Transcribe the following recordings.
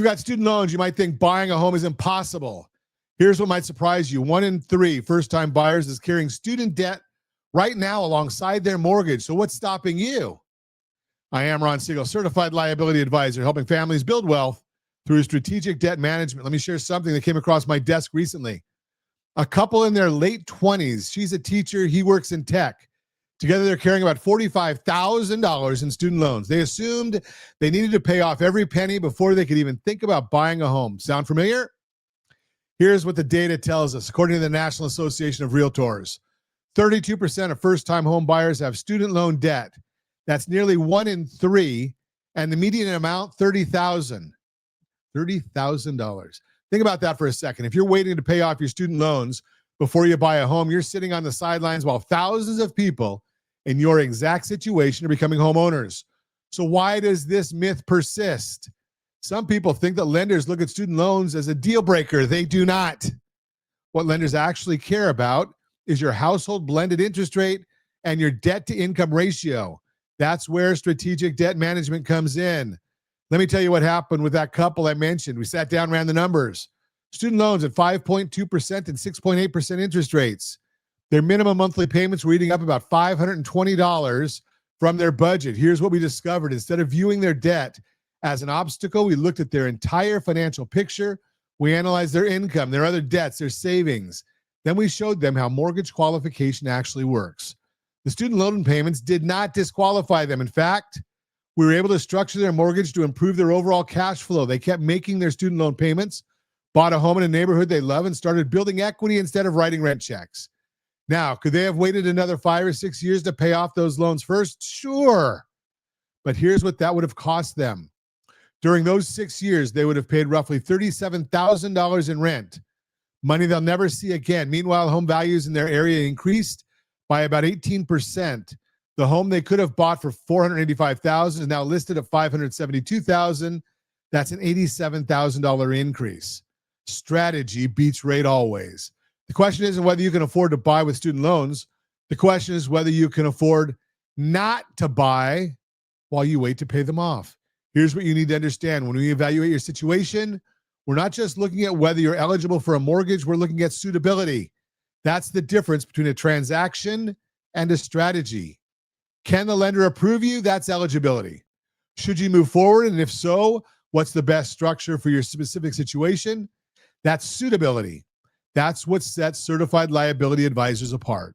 you've got student loans, you might think buying a home is impossible. Here's what might surprise you. 1 in 3 first-time buyers is carrying student debt right now alongside their mortgage. So what's stopping you? I am Ron Siegel, certified liability advisor, helping families build wealth through strategic debt management. Let me share something that came across my desk recently. A couple in their late 20s. She's a teacher. He works in tech. Together, they're carrying about $45,000 in student loans. They assumed they needed to pay off every penny before they could even think about buying a home. Sound familiar? Here's what the data tells us. According to the National Association of Realtors, 32% of first-time home buyers have student loan debt. That's nearly 1 in 3, and the median amount, $30,000. $30,000. Think about that for a second. If you're waiting to pay off your student loans before you buy a home, you're sitting on the sidelines while thousands of people in your exact situation are becoming homeowners. So why does this myth persist? Some people think that lenders look at student loans as a deal breaker. They do not. What lenders actually care about is your household blended interest rate and your debt to income ratio. That's where strategic debt management comes in. Let me tell you what happened with that couple I mentioned. We sat down, ran the numbers. Student loans at 5.2% and 6.8% interest rates. Their minimum monthly payments were eating up about $520 from their budget. Here's what we discovered. Instead of viewing their debt as an obstacle, we looked at their entire financial picture. We analyzed their income, their other debts, their savings. Then we showed them how mortgage qualification actually works. The student loan payments did not disqualify them. In fact, we were able to structure their mortgage to improve their overall cash flow. They kept making their student loan payments, bought a home in a neighborhood they love, and started building equity instead of writing rent checks. Now, could they have waited another 5 or 6 years to pay off those loans first? Sure. But here's what that would have cost them. During those 6 years, they would have paid roughly $37,000 in rent, money they'll never see again. Meanwhile, home values in their area increased by about 18%. The home they could have bought for $485,000 is now listed at $572,000. That's an $87,000 increase. Strategy beats rate always. The question isn't whether you can afford to buy with student loans. The question is whether you can afford not to buy while you wait to pay them off. Here's what you need to understand. When we evaluate your situation, we're not just looking at whether you're eligible for a mortgage, we're looking at suitability. That's the difference between a transaction and a strategy. Can the lender approve you? That's eligibility. Should you move forward? And if so, what's the best structure for your specific situation? That's suitability. That's what sets certified liability advisors apart.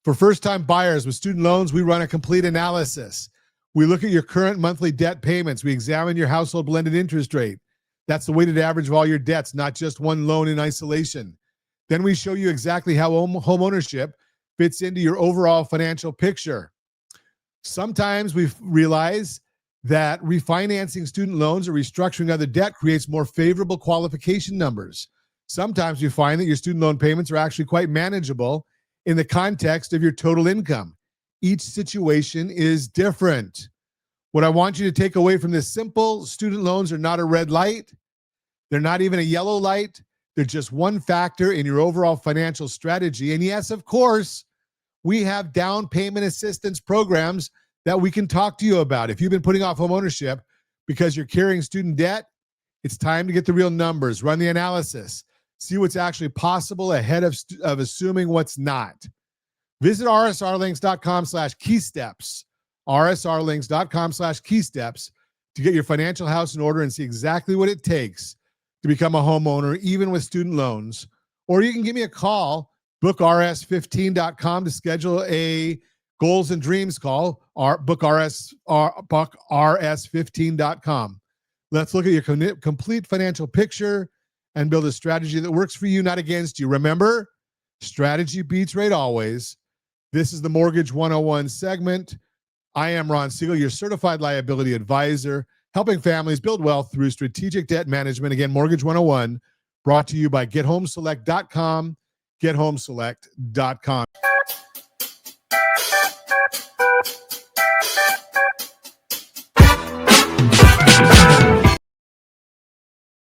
For first-time buyers with student loans, we run a complete analysis. We look at your current monthly debt payments. We examine your household blended interest rate. That's the weighted average of all your debts, not just one loan in isolation. Then we show you exactly how homeownership fits into your overall financial picture. Sometimes we realize that refinancing student loans or restructuring other debt creates more favorable qualification numbers. Sometimes you find that your student loan payments are actually quite manageable in the context of your total income. Each situation is different. What I want you to take away from this simple: student loans are not a red light. They're not even a yellow light. They're just one factor in your overall financial strategy. And yes, of course, we have down payment assistance programs that we can talk to you about. If you've been putting off homeownership because you're carrying student debt, it's time to get the real numbers, run the analysis, see what's actually possible ahead of assuming what's not. Visit rsrlinks.com/keysteps, rsrlinks.com/keysteps to get your financial house in order and see exactly what it takes to become a homeowner, even with student loans. Or you can give me a call, bookrs15.com to schedule a goals and dreams call, bookrs15.com. Let's look at your complete financial picture and build a strategy that works for you, not against you. Remember, strategy beats rate always. This is the Mortgage 101 segment. I am Ron Siegel, your certified liability advisor, helping families build wealth through strategic debt management. Again, Mortgage 101, brought to you by GetHomeSelect.com, GetHomeSelect.com.